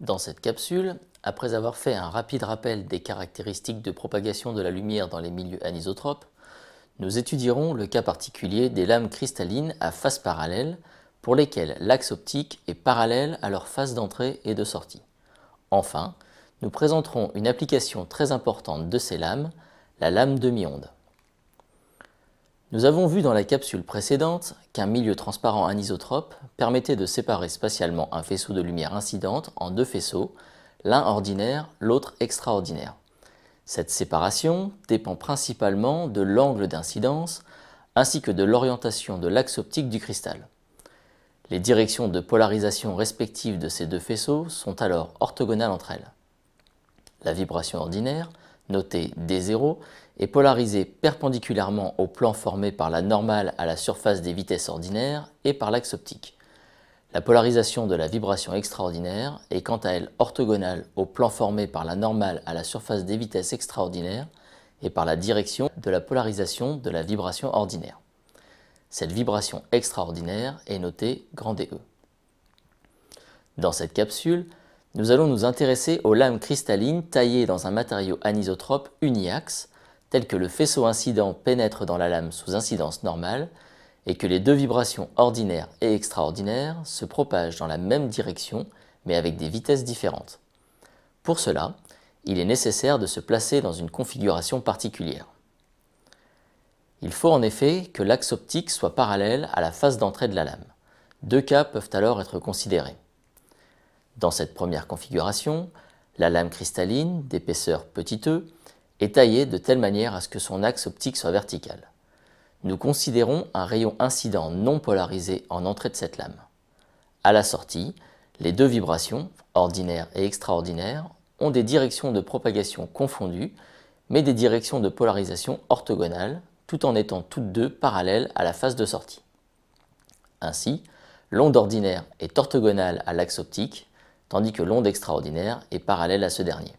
Dans cette capsule, après avoir fait un rapide rappel des caractéristiques de propagation de la lumière dans les milieux anisotropes, nous étudierons le cas particulier des lames cristallines à face parallèle pour lesquelles l'axe optique est parallèle à leur face d'entrée et de sortie. Enfin, nous présenterons une application très importante de ces lames, la lame demi-onde. Nous avons vu dans la capsule précédente qu'un milieu transparent anisotrope permettait de séparer spatialement un faisceau de lumière incidente en deux faisceaux, l'un ordinaire, l'autre extraordinaire. Cette séparation dépend principalement de l'angle d'incidence ainsi que de l'orientation de l'axe optique du cristal. Les directions de polarisation respectives de ces deux faisceaux sont alors orthogonales entre elles. La vibration ordinaire, notée D0, est polarisée perpendiculairement au plan formé par la normale à la surface des vitesses ordinaires et par l'axe optique. La polarisation de la vibration extraordinaire est quant à elle orthogonale au plan formé par la normale à la surface des vitesses extraordinaires et par la direction de la polarisation de la vibration ordinaire. Cette vibration extraordinaire est notée grand DE. Dans cette capsule, nous allons nous intéresser aux lames cristallines taillées dans un matériau anisotrope uniaxe, tel que le faisceau incident pénètre dans la lame sous incidence normale et que les deux vibrations ordinaires et extraordinaires se propagent dans la même direction mais avec des vitesses différentes. Pour cela, il est nécessaire de se placer dans une configuration particulière. Il faut en effet que l'axe optique soit parallèle à la face d'entrée de la lame. Deux cas peuvent alors être considérés. Dans cette première configuration, la lame cristalline, d'épaisseur petit e, est taillée de telle manière à ce que son axe optique soit vertical. Nous considérons un rayon incident non polarisé en entrée de cette lame. À la sortie, les deux vibrations, ordinaire et extraordinaire, ont des directions de propagation confondues, mais des directions de polarisation orthogonales, tout en étant toutes deux parallèles à la face de sortie. Ainsi, l'onde ordinaire est orthogonale à l'axe optique, tandis que l'onde extraordinaire est parallèle à ce dernier.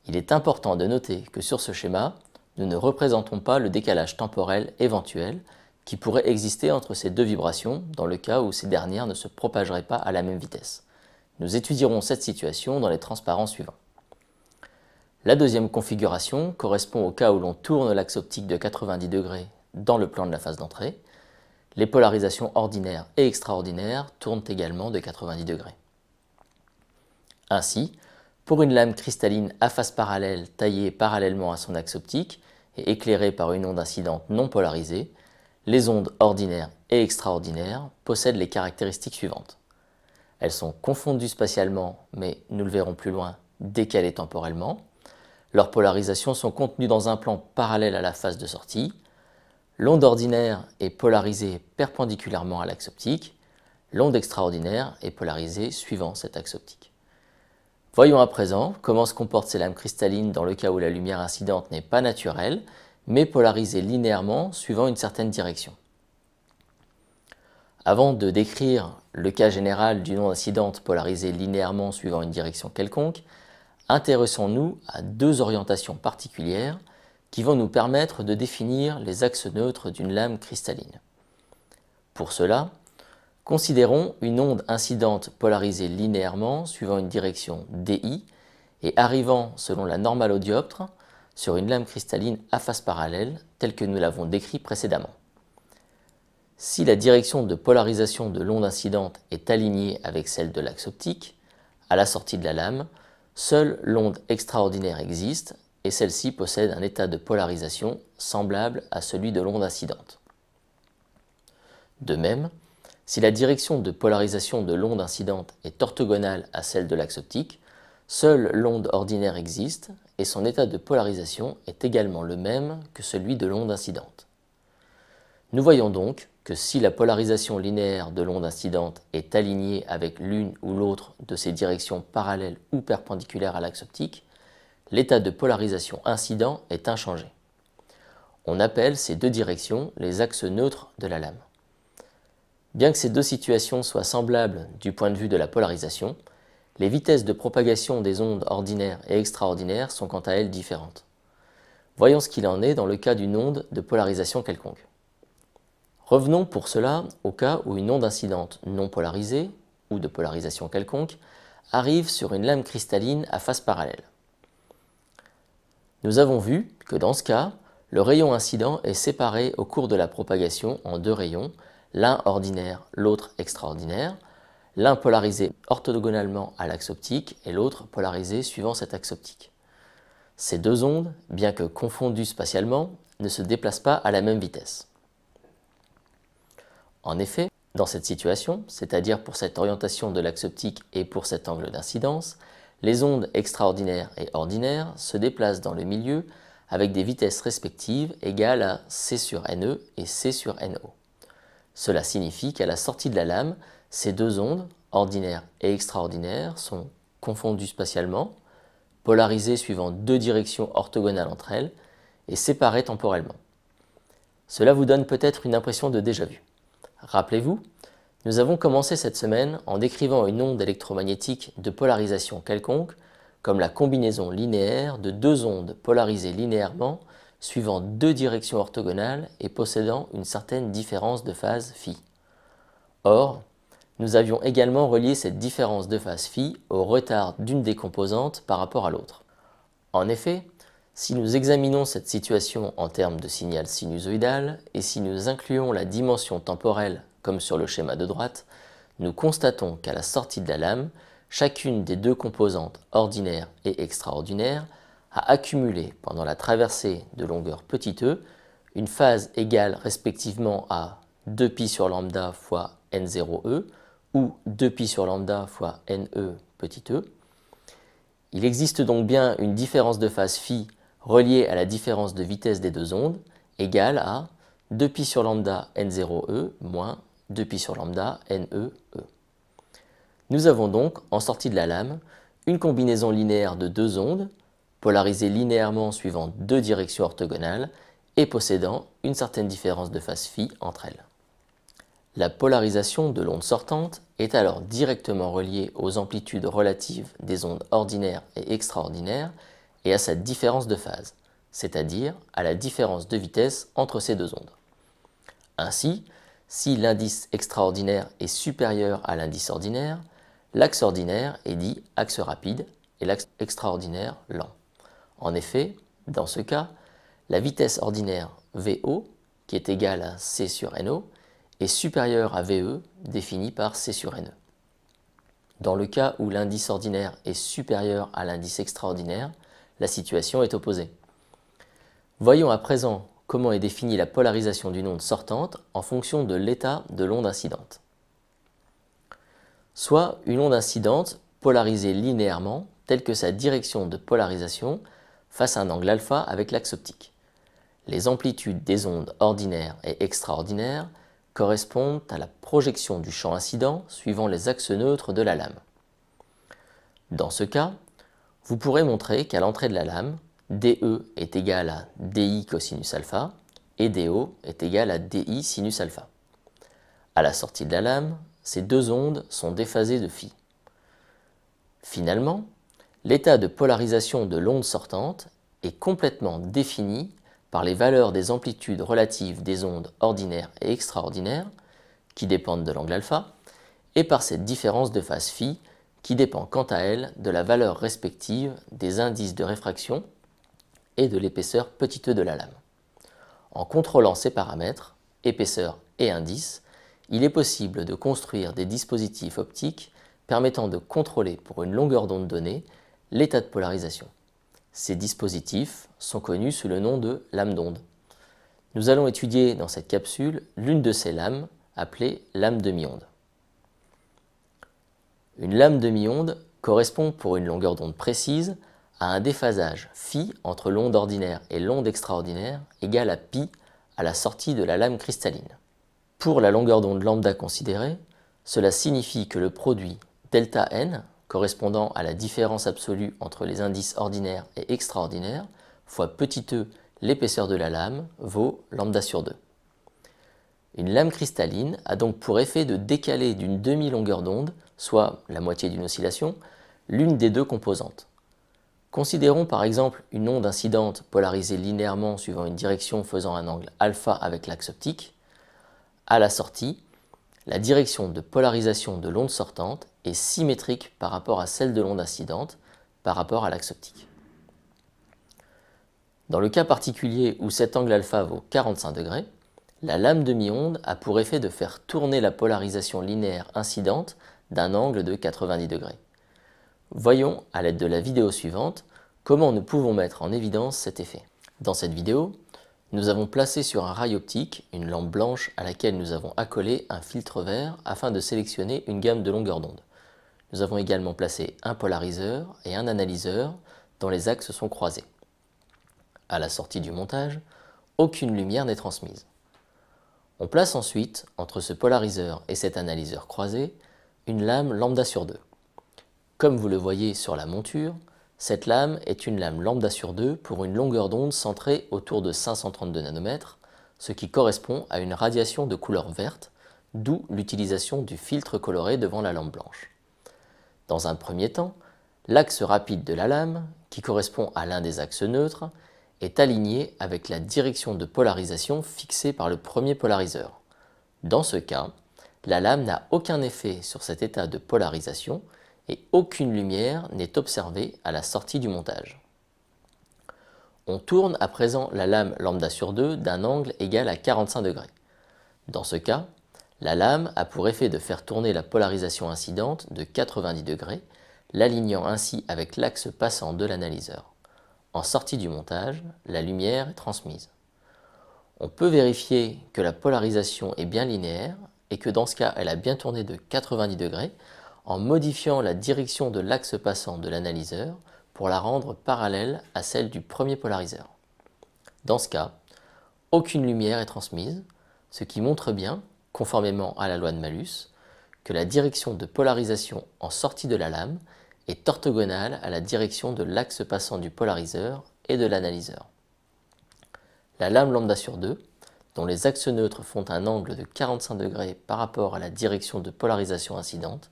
Il est important de noter que sur ce schéma, nous ne représentons pas le décalage temporel éventuel qui pourrait exister entre ces deux vibrations dans le cas où ces dernières ne se propageraient pas à la même vitesse. Nous étudierons cette situation dans les transparents suivants. La deuxième configuration correspond au cas où l'on tourne l'axe optique de 90 degrés dans le plan de la face d'entrée. Les polarisations ordinaires et extraordinaires tournent également de 90 degrés. Ainsi, pour une lame cristalline à face parallèle taillée parallèlement à son axe optique et éclairée par une onde incidente non polarisée, les ondes ordinaires et extraordinaires possèdent les caractéristiques suivantes. Elles sont confondues spatialement, mais nous le verrons plus loin, décalées temporellement. Leurs polarisations sont contenues dans un plan parallèle à la face de sortie. L'onde ordinaire est polarisée perpendiculairement à l'axe optique. L'onde extraordinaire est polarisée suivant cet axe optique. Voyons à présent comment se comportent ces lames cristallines dans le cas où la lumière incidente n'est pas naturelle, mais polarisée linéairement suivant une certaine direction. Avant de décrire le cas général d'une onde incidente polarisée linéairement suivant une direction quelconque, intéressons-nous à deux orientations particulières qui vont nous permettre de définir les axes neutres d'une lame cristalline. Pour cela, considérons une onde incidente polarisée linéairement suivant une direction DI et arrivant selon la normale au dioptre sur une lame cristalline à face parallèle telle que nous l'avons décrit précédemment. Si la direction de polarisation de l'onde incidente est alignée avec celle de l'axe optique, à la sortie de la lame, seule l'onde extraordinaire existe et celle-ci possède un état de polarisation semblable à celui de l'onde incidente. De même, si la direction de polarisation de l'onde incidente est orthogonale à celle de l'axe optique, seule l'onde ordinaire existe et son état de polarisation est également le même que celui de l'onde incidente. Nous voyons donc que si la polarisation linéaire de l'onde incidente est alignée avec l'une ou l'autre de ces directions parallèles ou perpendiculaires à l'axe optique, l'état de polarisation incident est inchangé. On appelle ces deux directions les axes neutres de la lame. Bien que ces deux situations soient semblables du point de vue de la polarisation, les vitesses de propagation des ondes ordinaires et extraordinaires sont quant à elles différentes. Voyons ce qu'il en est dans le cas d'une onde de polarisation quelconque. Revenons pour cela au cas où une onde incidente non polarisée, ou de polarisation quelconque, arrive sur une lame cristalline à face parallèle. Nous avons vu que dans ce cas, le rayon incident est séparé au cours de la propagation en deux rayons, l'un ordinaire, l'autre extraordinaire, l'un polarisé orthogonalement à l'axe optique et l'autre polarisé suivant cet axe optique. Ces deux ondes, bien que confondues spatialement, ne se déplacent pas à la même vitesse. En effet, dans cette situation, c'est-à-dire pour cette orientation de l'axe optique et pour cet angle d'incidence, les ondes extraordinaires et ordinaires se déplacent dans le milieu avec des vitesses respectives égales à c sur NE et c sur NO. Cela signifie qu'à la sortie de la lame, ces deux ondes, ordinaires et extraordinaires, sont confondues spatialement, polarisées suivant deux directions orthogonales entre elles et séparées temporellement. Cela vous donne peut-être une impression de déjà-vu. Rappelez-vous, nous avons commencé cette semaine en décrivant une onde électromagnétique de polarisation quelconque comme la combinaison linéaire de deux ondes polarisées linéairement suivant deux directions orthogonales et possédant une certaine différence de phase phi. Or, nous avions également relié cette différence de phase phi au retard d'une des composantes par rapport à l'autre. En effet, si nous examinons cette situation en termes de signal sinusoïdal et si nous incluons la dimension temporelle comme sur le schéma de droite, nous constatons qu'à la sortie de la lame, chacune des deux composantes ordinaires et extraordinaires a accumulé pendant la traversée de longueur petit e une phase égale respectivement à 2π sur lambda fois n0e ou 2π sur lambda fois ne petit e. Il existe donc bien une différence de phase phi reliée à la différence de vitesse des deux ondes égale à 2π sur lambda n0e moins 2π sur lambda NE. Nous avons donc, en sortie de la lame, une combinaison linéaire de deux ondes, polarisées linéairement suivant deux directions orthogonales et possédant une certaine différence de phase phi entre elles. La polarisation de l'onde sortante est alors directement reliée aux amplitudes relatives des ondes ordinaires et extraordinaires et à sa différence de phase, c'est-à-dire à la différence de vitesse entre ces deux ondes. Ainsi, si l'indice extraordinaire est supérieur à l'indice ordinaire, l'axe ordinaire est dit axe rapide et l'axe extraordinaire lent. En effet, dans ce cas, la vitesse ordinaire VO, qui est égale à C sur NO, est supérieure à VE, définie par C sur NE. Dans le cas où l'indice ordinaire est supérieur à l'indice extraordinaire, la situation est opposée. Voyons à présent comment est définie la polarisation d'une onde sortante en fonction de l'état de l'onde incidente. Soit une onde incidente polarisée linéairement, telle que sa direction de polarisation face à un angle alpha avec l'axe optique. Les amplitudes des ondes ordinaires et extraordinaires correspondent à la projection du champ incident suivant les axes neutres de la lame. Dans ce cas, vous pourrez montrer qu'à l'entrée de la lame, DE est égal à DI cosinus alpha et DO est égal à DI sinus alpha. À la sortie de la lame, ces deux ondes sont déphasées de phi. Finalement, l'état de polarisation de l'onde sortante est complètement défini par les valeurs des amplitudes relatives des ondes ordinaires et extraordinaires, qui dépendent de l'angle alpha, et par cette différence de phase phi, qui dépend quant à elle de la valeur respective des indices de réfraction et de l'épaisseur petit e de la lame. En contrôlant ces paramètres, épaisseur et indice, il est possible de construire des dispositifs optiques permettant de contrôler pour une longueur d'onde donnée l'état de polarisation. Ces dispositifs sont connus sous le nom de lames d'onde. Nous allons étudier dans cette capsule l'une de ces lames, appelée lame demi-onde. Une lame demi-onde correspond pour une longueur d'onde précise à un déphasage phi entre l'onde ordinaire et l'onde extraordinaire égal à pi à la sortie de la lame cristalline. Pour la longueur d'onde lambda considérée, cela signifie que le produit delta n, correspondant à la différence absolue entre les indices ordinaires et extraordinaires, fois petit e l'épaisseur de la lame, vaut lambda sur 2. Une lame cristalline a donc pour effet de décaler d'une demi-longueur d'onde, soit la moitié d'une oscillation, l'une des deux composantes. Considérons par exemple une onde incidente polarisée linéairement suivant une direction faisant un angle alpha avec l'axe optique. À la sortie, La direction de polarisation de l'onde sortante est symétrique par rapport à celle de l'onde incidente par rapport à l'axe optique. Dans le cas particulier où cet angle alpha vaut 45 degrés, la lame demi-onde a pour effet de faire tourner la polarisation linéaire incidente d'un angle de 90 degrés. Voyons, à l'aide de la vidéo suivante, comment nous pouvons mettre en évidence cet effet. Dans cette vidéo, nous avons placé sur un rail optique une lampe blanche à laquelle nous avons accolé un filtre vert afin de sélectionner une gamme de longueurs d'onde. Nous avons également placé un polariseur et un analyseur dont les axes sont croisés. À la sortie du montage, aucune lumière n'est transmise. On place ensuite, entre ce polariseur et cet analyseur croisé, une lame lambda sur 2. Comme vous le voyez sur la monture, cette lame est une lame lambda sur 2 pour une longueur d'onde centrée autour de 532 nanomètres, ce qui correspond à une radiation de couleur verte, d'où l'utilisation du filtre coloré devant la lampe blanche. Dans un premier temps, l'axe rapide de la lame, qui correspond à l'un des axes neutres, est aligné avec la direction de polarisation fixée par le premier polariseur. Dans ce cas, la lame n'a aucun effet sur cet état de polarisation et aucune lumière n'est observée à la sortie du montage. On tourne à présent la lame lambda sur 2 d'un angle égal à 45 degrés. Dans ce cas, la lame a pour effet de faire tourner la polarisation incidente de 90 degrés, l'alignant ainsi avec l'axe passant de l'analyseur. En sortie du montage, la lumière est transmise. On peut vérifier que la polarisation est bien linéaire et que dans ce cas, elle a bien tourné de 90 degrés en modifiant la direction de l'axe passant de l'analyseur pour la rendre parallèle à celle du premier polariseur. Dans ce cas, aucune lumière est transmise, ce qui montre bien, conformément à la loi de Malus, que la direction de polarisation en sortie de la lame est orthogonale à la direction de l'axe passant du polariseur et de l'analyseur. La lame lambda sur 2, dont les axes neutres font un angle de 45 degrés par rapport à la direction de polarisation incidente,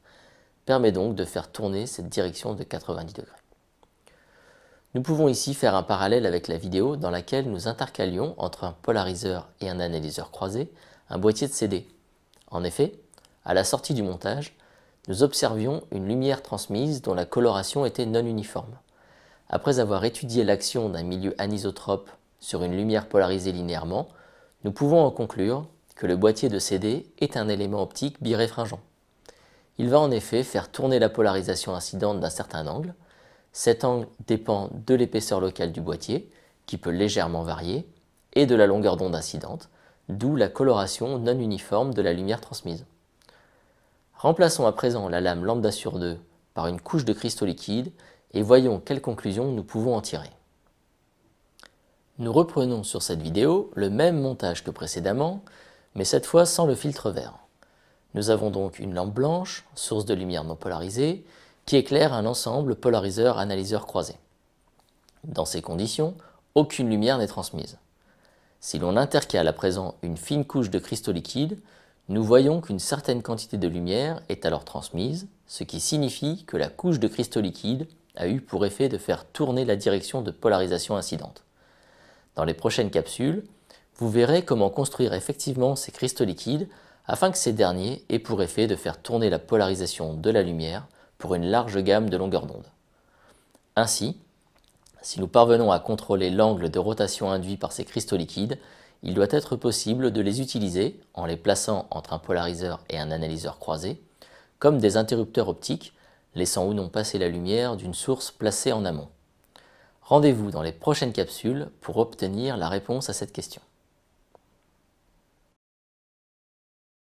permet donc de faire tourner cette direction de 90 degrés. Nous pouvons ici faire un parallèle avec la vidéo dans laquelle nous intercalions entre un polariseur et un analyseur croisé un boîtier de CD. En effet, à la sortie du montage, nous observions une lumière transmise dont la coloration était non uniforme. Après avoir étudié l'action d'un milieu anisotrope sur une lumière polarisée linéairement, nous pouvons en conclure que le boîtier de CD est un élément optique biréfringent. Il va en effet faire tourner la polarisation incidente d'un certain angle. Cet angle dépend de l'épaisseur locale du boîtier, qui peut légèrement varier, et de la longueur d'onde incidente, d'où la coloration non uniforme de la lumière transmise. Remplaçons à présent la lame lambda sur 2 par une couche de cristaux liquides et voyons quelles conclusions nous pouvons en tirer. Nous reprenons sur cette vidéo le même montage que précédemment, mais cette fois sans le filtre vert. Nous avons donc une lampe blanche, source de lumière non polarisée, qui éclaire un ensemble polariseur-analyseur croisé. Dans ces conditions, aucune lumière n'est transmise. Si l'on intercale à présent une fine couche de cristaux liquides, nous voyons qu'une certaine quantité de lumière est alors transmise, ce qui signifie que la couche de cristaux liquides a eu pour effet de faire tourner la direction de polarisation incidente. Dans les prochaines capsules, vous verrez comment construire effectivement ces cristaux liquides afin que ces derniers aient pour effet de faire tourner la polarisation de la lumière pour une large gamme de longueurs d'onde. Ainsi, si nous parvenons à contrôler l'angle de rotation induit par ces cristaux liquides, il doit être possible de les utiliser, en les plaçant entre un polariseur et un analyseur croisé, comme des interrupteurs optiques, laissant ou non passer la lumière d'une source placée en amont. Rendez-vous dans les prochaines capsules pour obtenir la réponse à cette question.